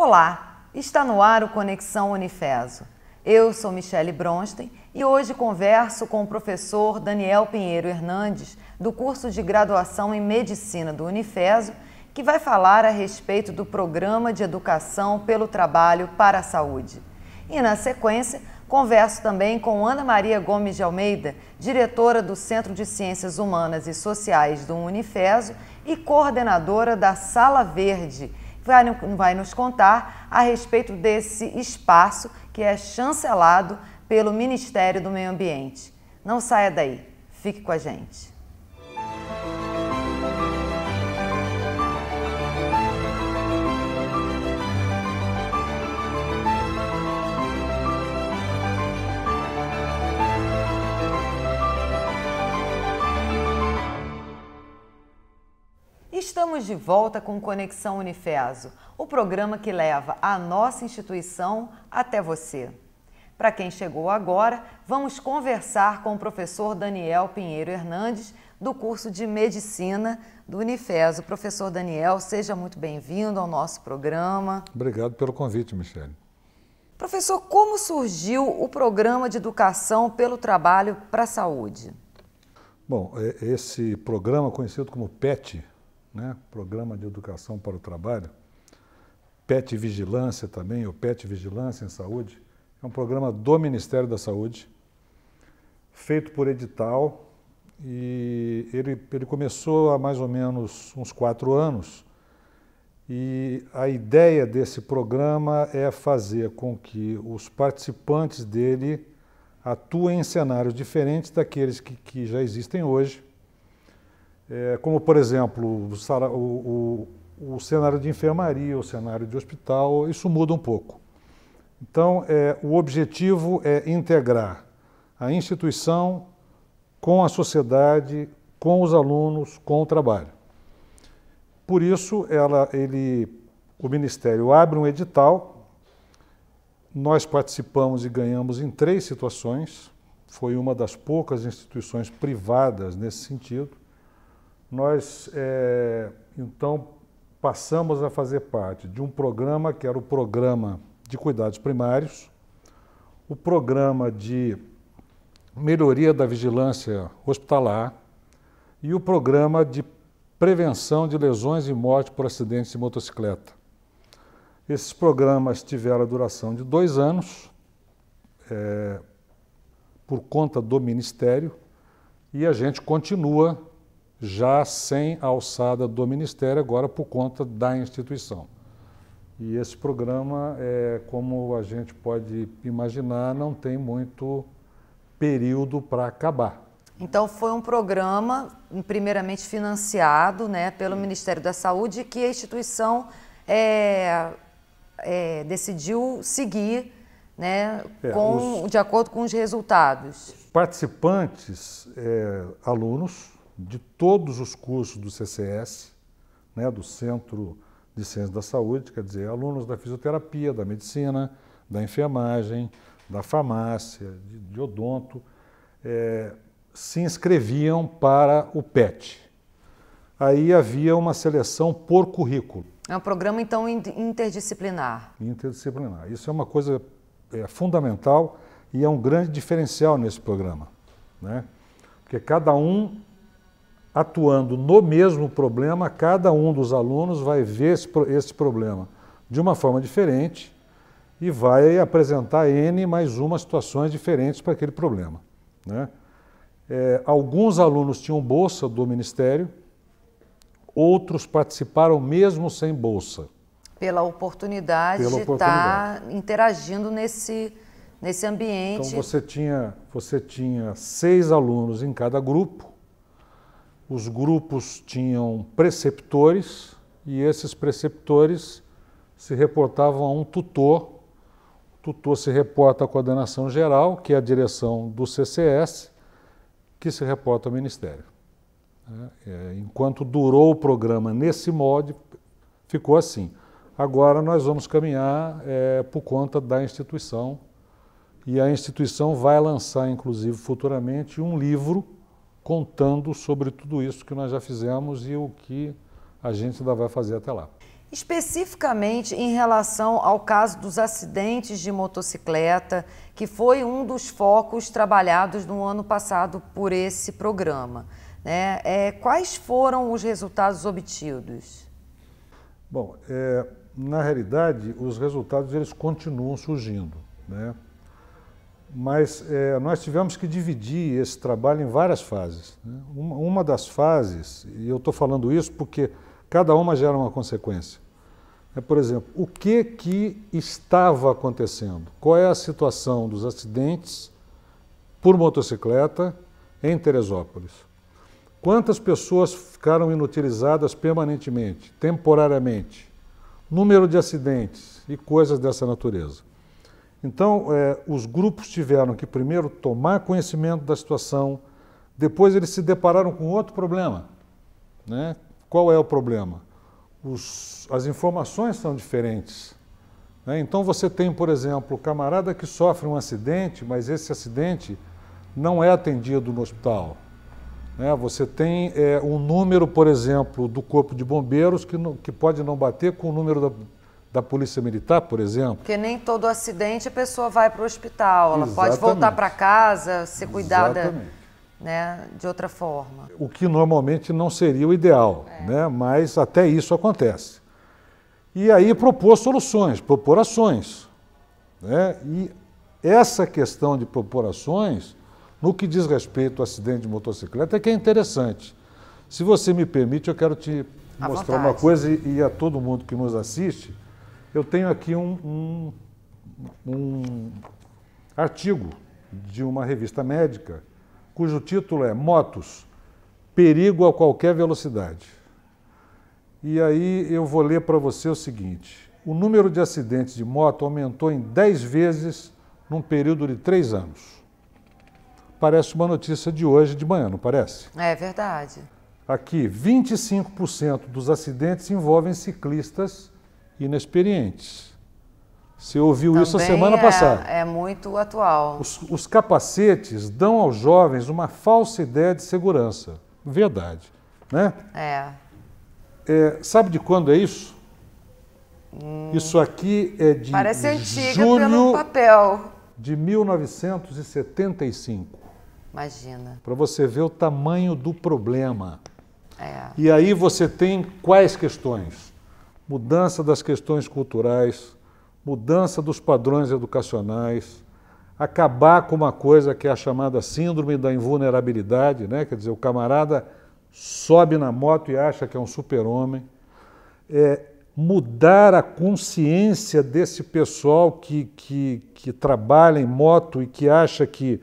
Olá, está no ar o Conexão Unifeso. Eu sou Michele Bronstein e hoje converso com o professor Daniel Pinheiro Hernandes, do curso de graduação em Medicina do Unifeso, que vai falar a respeito do Programa de Educação pelo Trabalho para a Saúde. E na sequência, converso também com Ana Maria Gomes de Almeida, diretora do Centro de Ciências Humanas e Sociais do Unifeso e coordenadora da Sala Verde, vai nos contar a respeito desse espaço que é chancelado pelo Ministério do Meio Ambiente. Não saia daí, fique com a gente. Estamos de volta com Conexão Unifeso, o programa que leva a nossa instituição até você. Para quem chegou agora, vamos conversar com o professor Daniel Pinheiro Hernandes, do curso de Medicina do Unifeso. Professor Daniel, seja muito bem-vindo ao nosso programa. Obrigado pelo convite, Michele. Professor, como surgiu o Programa de Educação pelo Trabalho para a Saúde? Bom, esse programa, conhecido como PET, Programa de Educação para o Trabalho, PET Vigilância também, ou PET Vigilância em Saúde, é um programa do Ministério da Saúde, feito por edital, e ele começou há mais ou menos uns 4 anos, e a ideia desse programa é fazer com que os participantes dele atuem em cenários diferentes daqueles que já existem hoje, como, por exemplo, o cenário de enfermaria, o cenário de hospital, isso muda um pouco. Então, o objetivo é integrar a instituição com a sociedade, com os alunos, com o trabalho. Por isso, o Ministério abre um edital, nós participamos e ganhamos em 3 situações, foi uma das poucas instituições privadas nesse sentido. Nós, então, passamos a fazer parte de um programa que era o Programa de Cuidados Primários, o Programa de Melhoria da Vigilância Hospitalar e o Programa de Prevenção de Lesões e Morte por Acidentes de Motocicleta. Esses programas tiveram a duração de 2 anos, por conta do Ministério, e a gente continua já sem a alçada do Ministério, agora por conta da instituição. E esse programa, como a gente pode imaginar, não tem muito período para acabar. Então foi um programa primeiramente financiado, pelo Ministério da Saúde, que a instituição decidiu seguir, de acordo com os resultados. Participantes, alunos de todos os cursos do CCS, do Centro de Ciências da Saúde, quer dizer, alunos da fisioterapia, da medicina, da enfermagem, da farmácia, de odonto, se inscreviam para o PET. Aí havia uma seleção por currículo. É um programa, então, interdisciplinar. Interdisciplinar. Isso é uma coisa fundamental e é um grande diferencial nesse programa, Porque cada um atuando no mesmo problema, cada um dos alunos vai ver esse problema de uma forma diferente e vai apresentar N mais uma situações diferentes para aquele problema. Alguns alunos tinham bolsa do Ministério, outros participaram mesmo sem bolsa. Pela oportunidade de estar interagindo nesse ambiente. Então você tinha 6 alunos em cada grupo. Os grupos tinham preceptores e esses preceptores se reportavam a um tutor. O tutor se reporta à coordenação geral, que é a direção do CCS, que se reporta ao Ministério. Enquanto durou o programa nesse molde, ficou assim. Agora nós vamos caminhar por conta da instituição e a instituição vai lançar, inclusive, futuramente, um livro contando sobre tudo isso que nós já fizemos e o que a gente ainda vai fazer até lá. Especificamente em relação ao caso dos acidentes de motocicleta, que foi um dos focos trabalhados no ano passado por esse programa, né? Quais foram os resultados obtidos? Bom, na realidade, os resultados eles continuam surgindo, né? Mas nós tivemos que dividir esse trabalho em várias fases, né? Uma das fases, e eu estou falando isso porque cada uma gera uma consequência. Por exemplo, o que estava acontecendo? Qual é a situação dos acidentes por motocicleta em Teresópolis? Quantas pessoas ficaram inutilizadas permanentemente, temporariamente? Número de acidentes e coisas dessa natureza. Então, os grupos tiveram que primeiro tomar conhecimento da situação, depois eles se depararam com outro problema, né? Qual é o problema? As informações são diferentes, né? Então você tem, por exemplo, o camarada que sofre um acidente, mas esse acidente não é atendido no hospital, né? Você tem um número, por exemplo, do Corpo de Bombeiros que pode não bater com o número da Polícia Militar, por exemplo. Porque nem todo acidente a pessoa vai para o hospital, ela Exatamente. pode voltar para casa, ser cuidada, Exatamente, né, de outra forma. O que normalmente não seria o ideal, né? Mas até isso acontece. E aí propor soluções, propor ações, né? E essa questão de propor ações, no que diz respeito ao acidente de motocicleta, é que é interessante. Se você me permite, eu quero te mostrar uma coisa e a todo mundo que nos assiste. Eu tenho aqui um artigo de uma revista médica, cujo título é Motos, perigo a qualquer velocidade. E aí eu vou ler para você o seguinte: o número de acidentes de moto aumentou em 10 vezes num período de 3 anos. Parece uma notícia de hoje de manhã, não parece? É verdade. Aqui, 25% dos acidentes envolvem ciclistas inexperientes. Você ouviu Também isso a semana passada. É muito atual. Os capacetes dão aos jovens uma falsa ideia de segurança. Verdade, né? Sabe de quando é isso? Isso aqui é de parece antiga julho pelo papel. De 1975. Imagina. Para você ver o tamanho do problema. E aí você tem quais questões? Mudança das questões culturais, mudança dos padrões educacionais, acabar com uma coisa que é a chamada síndrome da invulnerabilidade, né? Quer dizer, o camarada sobe na moto e acha que é um super-homem. Mudar a consciência desse pessoal que trabalha em moto e que acha que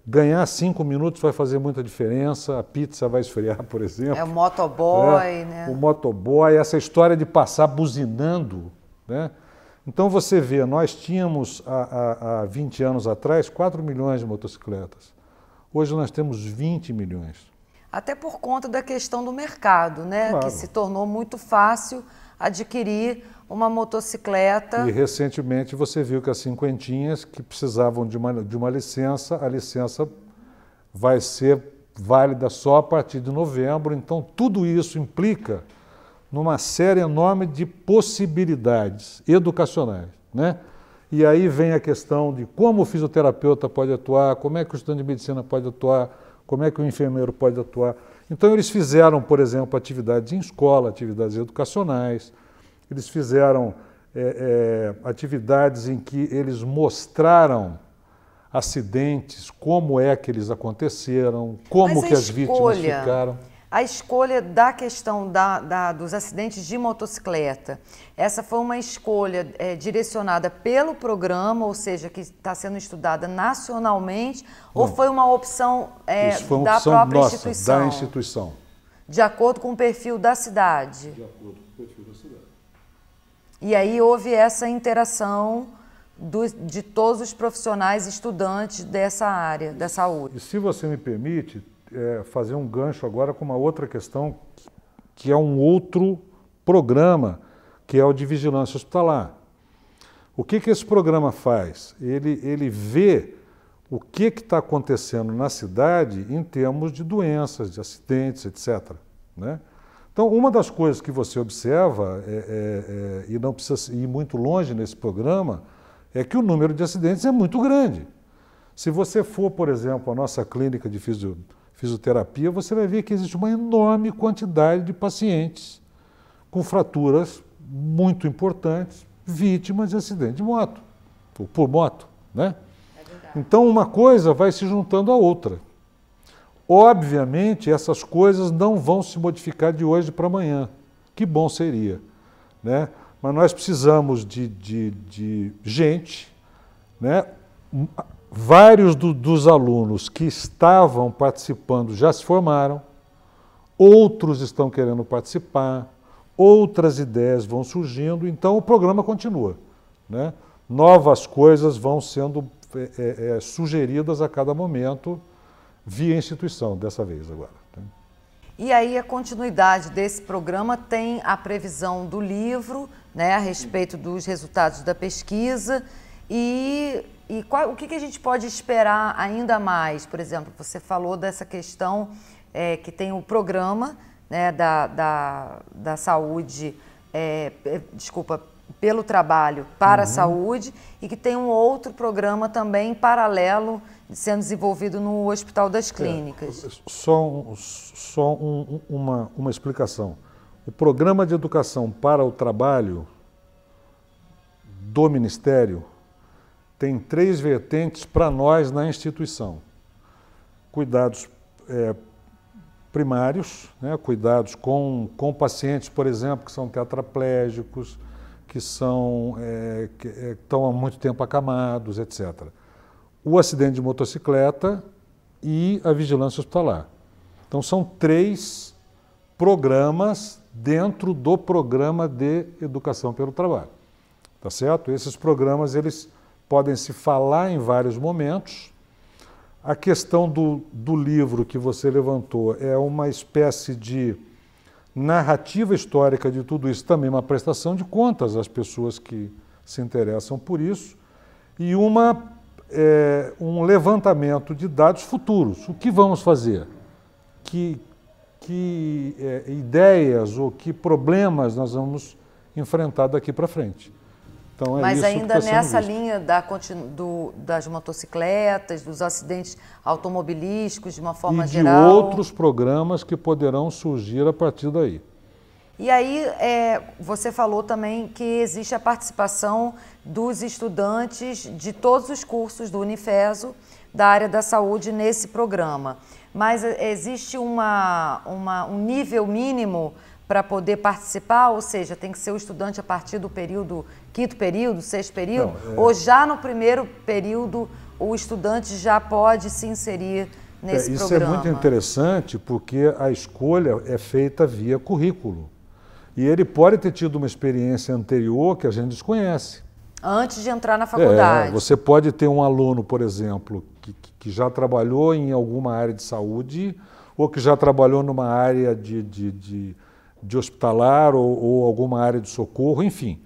ganhar 5 minutos vai fazer muita diferença, a pizza vai esfriar, por exemplo. É o motoboy, né? O motoboy, essa história de passar buzinando, né? Então você vê, nós tínhamos há 20 anos atrás 4 milhões de motocicletas. Hoje nós temos 20 milhões. Até por conta da questão do mercado, né? Claro. Que se tornou muito fácil adquirir uma motocicleta. E recentemente você viu que as cinquentinhas que precisavam de uma licença, a licença vai ser válida só a partir de novembro. Então tudo isso implica numa série enorme de possibilidades educacionais, né? E aí vem a questão de como o fisioterapeuta pode atuar, como é que o estudante de medicina pode atuar, como é que o enfermeiro pode atuar. Então eles fizeram, por exemplo, atividades em escola, atividades educacionais, eles fizeram atividades em que eles mostraram acidentes, como é que eles aconteceram, como que as vítimas ficaram. A escolha da questão dos acidentes de motocicleta, essa foi uma escolha direcionada pelo programa, ou seja, que está sendo estudada nacionalmente, ou foi uma opção Isso foi uma da opção própria nossa, instituição? da instituição. De acordo com o perfil da cidade? De acordo com o perfil da cidade. E aí houve essa interação de todos os profissionais estudantes dessa área da saúde. E se você me permite, fazer um gancho agora com uma outra questão, que é um outro programa, que é o de vigilância hospitalar. O que esse programa faz? Ele vê o que está acontecendo na cidade em termos de doenças, de acidentes, etc., né? Então, uma das coisas que você observa, e não precisa ir muito longe nesse programa, é que o número de acidentes é muito grande. Se você for, por exemplo, à nossa clínica de fisioterapia, você vai ver que existe uma enorme quantidade de pacientes com fraturas muito importantes, vítimas de acidente de moto, ou por moto, né? Então, uma coisa vai se juntando à outra. Obviamente, essas coisas não vão se modificar de hoje para amanhã. Que bom seria, né? Mas nós precisamos de gente, né? Vários dos alunos que estavam participando já se formaram, outros estão querendo participar, outras ideias vão surgindo, então o programa continua, né? Novas coisas vão sendo sugeridas a cada momento, via instituição, dessa vez agora. E aí a continuidade desse programa tem a previsão do livro, né, a respeito dos resultados da pesquisa o que a gente pode esperar ainda mais? Por exemplo, você falou dessa questão que tem o programa, né, da saúde, pelo trabalho para a saúde, e que tem um outro programa também paralelo sendo desenvolvido no Hospital das Clínicas. Só uma explicação. O programa de educação para o trabalho do Ministério tem 3 vertentes para nós na instituição. Cuidados primários, né, cuidados com pacientes, por exemplo, que são tetraplégicos, que estão há muito tempo acamados, etc. O acidente de motocicleta e a vigilância hospitalar. Então, são 3 programas dentro do programa de educação pelo trabalho. Tá certo? Esses programas, eles podem se falar em vários momentos. A questão do livro que você levantou é uma espécie de narrativa histórica de tudo isso, também uma prestação de contas às pessoas que se interessam por isso, e um levantamento de dados futuros. O que vamos fazer? Que ideias ou que problemas nós vamos enfrentar daqui para frente? Então, mas isso ainda que tá nessa visto. linha das motocicletas, dos acidentes automobilísticos, de uma forma geral. E de outros programas que poderão surgir a partir daí. E aí, você falou também que existe a participação dos estudantes de todos os cursos do Unifeso, da área da saúde, nesse programa. Mas existe um nível mínimo para poder participar, ou seja, tem que ser o estudante a partir do período, 5º período, 6º período, ou já no primeiro período o estudante já pode se inserir nesse programa? Isso é muito interessante porque a escolha é feita via currículo. E ele pode ter tido uma experiência anterior que a gente desconhece. Antes de entrar na faculdade. Você pode ter um aluno, por exemplo, que já trabalhou em alguma área de saúde ou que já trabalhou numa área de hospitalar ou alguma área de socorro, enfim,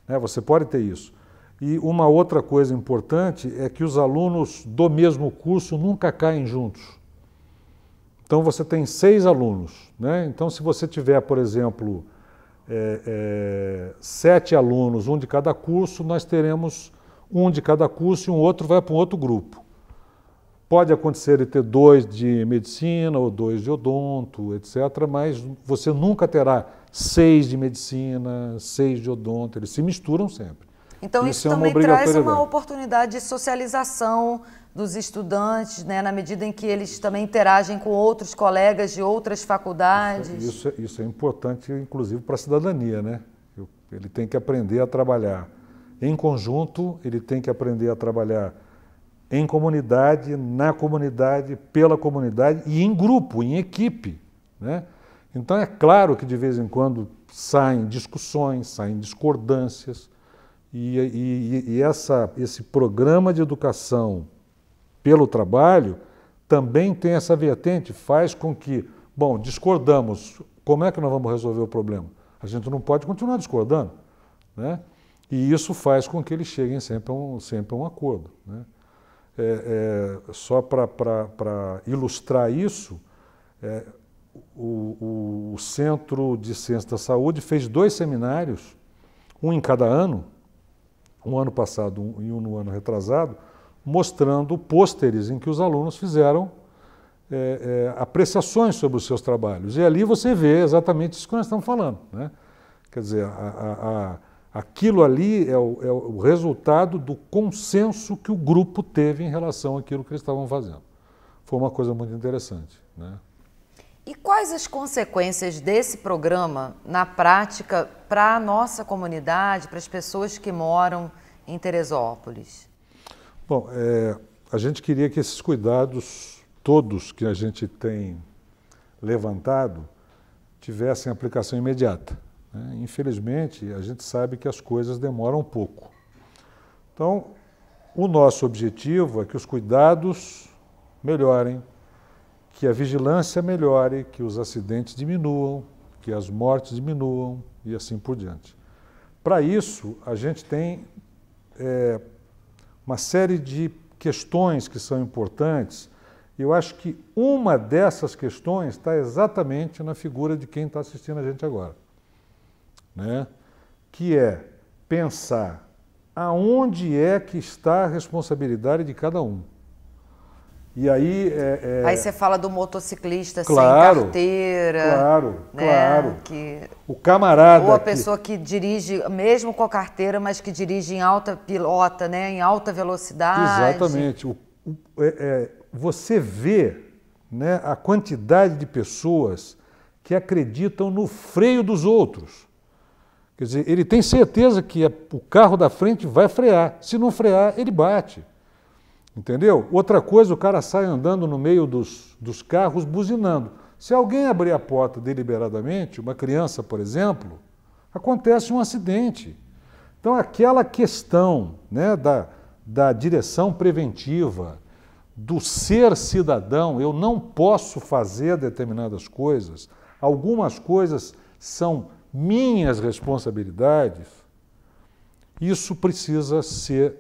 né? Você pode ter isso. E uma outra coisa importante é que os alunos do mesmo curso nunca caem juntos. Então você tem 6 alunos, né? Então se você tiver, por exemplo, 7 alunos, um de cada curso, nós teremos um de cada curso e um outro vai para um outro grupo. Pode acontecer de ter 2 de medicina ou 2 de odonto, etc., mas você nunca terá 6 de medicina, 6 de odonto, eles se misturam sempre. Então isso também traz uma oportunidade de socialização dos estudantes, né, na medida em que eles também interagem com outros colegas de outras faculdades. Isso é importante, inclusive, para a cidadania, né? Ele tem que aprender a trabalhar em conjunto, ele tem que aprender a trabalhar em comunidade, na comunidade, pela comunidade e em grupo, em equipe, né? Então é claro que de vez em quando saem discussões, saem discordâncias e esse programa de educação pelo trabalho também tem essa vertente, faz com que, bom, discordamos, como é que nós vamos resolver o problema? A gente não pode continuar discordando, né? E isso faz com que eles cheguem sempre a um acordo, né? Só para ilustrar isso, o Centro de Ciência da Saúde fez 2 seminários, um em cada ano, um ano passado e um no ano retrasado, mostrando pôsteres em que os alunos fizeram apreciações sobre os seus trabalhos. E ali você vê exatamente isso que nós estamos falando, né? Quer dizer, aquilo ali é o resultado do consenso que o grupo teve em relação àquilo que eles estavam fazendo. Foi uma coisa muito interessante, né? E quais as consequências desse programa, na prática, para a nossa comunidade, para as pessoas que moram em Teresópolis? Bom, a gente queria que esses cuidados todos que a gente tem levantado tivessem aplicação imediata, né? Infelizmente, a gente sabe que as coisas demoram um pouco. Então, o nosso objetivo é que os cuidados melhorem, que a vigilância melhore, que os acidentes diminuam, que as mortes diminuam e assim por diante. Para isso, a gente tem uma série de questões que são importantes. Eu acho que uma dessas questões está exatamente na figura de quem está assistindo a gente agora, né? Que é pensar aonde é que está a responsabilidade de cada um. E aí... Aí você fala do motociclista claro, sem carteira. Claro, né? claro. Que... O camarada... Ou a pessoa que dirige, mesmo com a carteira, mas que dirige em alta pilota, né? Em alta velocidade. Exatamente. Você vê, né, a quantidade de pessoas que acreditam no freio dos outros. Quer dizer, ele tem certeza que o carro da frente vai frear. Se não frear, ele bate. Entendeu? Outra coisa, o cara sai andando no meio dos carros buzinando. Se alguém abrir a porta deliberadamente, uma criança, por exemplo, acontece um acidente. Então, aquela questão, né, da direção preventiva, do ser cidadão, eu não posso fazer determinadas coisas, algumas coisas são minhas responsabilidades. Isso precisa ser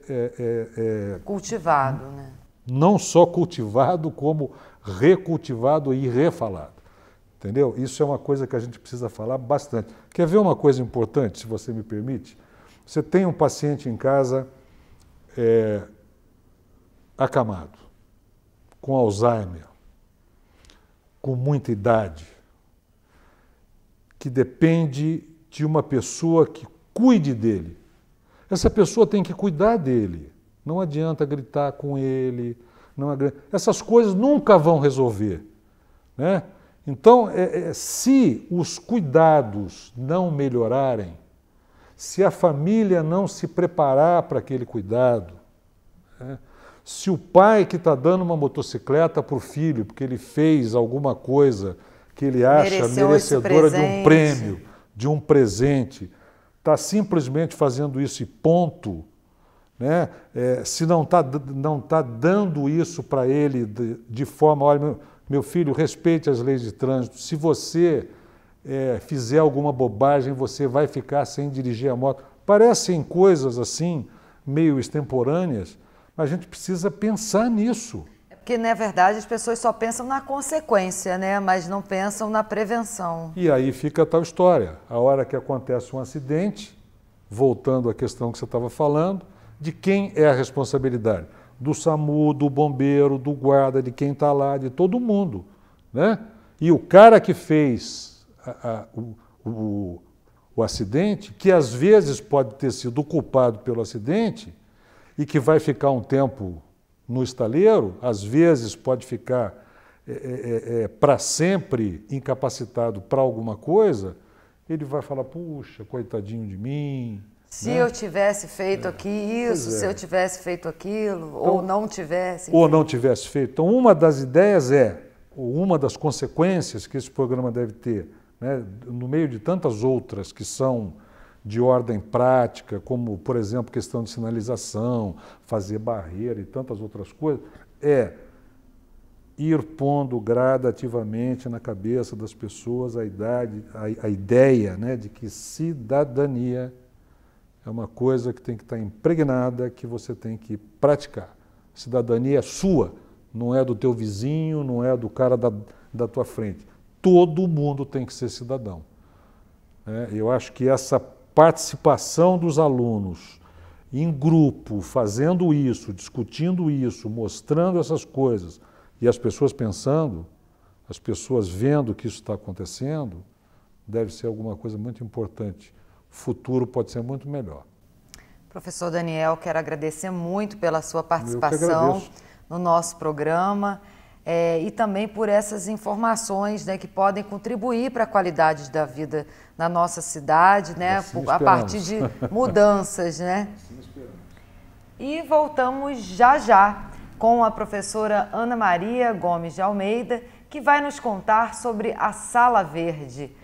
cultivado, né? Não só cultivado, como recultivado e refalado. Entendeu? Isso é uma coisa que a gente precisa falar bastante. Quer ver uma coisa importante, se você me permite? Você tem um paciente em casa acamado, com Alzheimer, com muita idade, que depende de uma pessoa que cuide dele. Essa pessoa tem que cuidar dele. Não adianta gritar com ele. Essas coisas nunca vão resolver, né? Então, se os cuidados não melhorarem, se a família não se preparar para aquele cuidado, né? Se o pai que está dando uma motocicleta para o filho, porque ele fez alguma coisa que ele acha merecedora de um prêmio, de um presente, está simplesmente fazendo isso e ponto, né? Se não tá dando isso para ele de forma, olha, meu filho, respeite as leis de trânsito, se você fizer alguma bobagem, você vai ficar sem dirigir a moto. Parecem coisas assim, meio extemporâneas, mas a gente precisa pensar nisso. Porque, na verdade, as pessoas só pensam na consequência, né? Mas não pensam na prevenção. E aí fica a tal história. A hora que acontece um acidente, voltando à questão que você estava falando, de quem é a responsabilidade? Do SAMU, do bombeiro, do guarda, de quem está lá, de todo mundo, né? E o cara que fez o acidente, que às vezes pode ter sido o culpado pelo acidente e que vai ficar um tempo no estaleiro, às vezes pode ficar para sempre incapacitado para alguma coisa, ele vai falar, puxa, coitadinho de mim. Se eu tivesse feito aqui isso, se eu tivesse feito aquilo, então, ou não tivesse. Ou não tivesse feito. Então, uma das ideias ou uma das consequências que esse programa deve ter, né, no meio de tantas outras que são de ordem prática, como, por exemplo, questão de sinalização, fazer barreira e tantas outras coisas, é ir pondo gradativamente na cabeça das pessoas a ideia, né, de que cidadania é uma coisa que tem que estar impregnada, que você tem que praticar. Cidadania é sua, não é do teu vizinho, não é do cara da tua frente. todo mundo tem que ser cidadão. Eu acho que essa participação dos alunos em grupo, fazendo isso, discutindo isso, mostrando essas coisas, e as pessoas pensando, as pessoas vendo que isso está acontecendo, deve ser alguma coisa muito importante. O futuro pode ser muito melhor. Professor Daniel, quero agradecer muito pela sua participação no nosso programa e também por essas informações, né, que podem contribuir para a qualidade da vida na nossa cidade, né, assim a partir de mudanças, né? Assim esperamos. E voltamos já já com a professora Ana Maria Gomes de Almeida, que vai nos contar sobre a Sala Verde.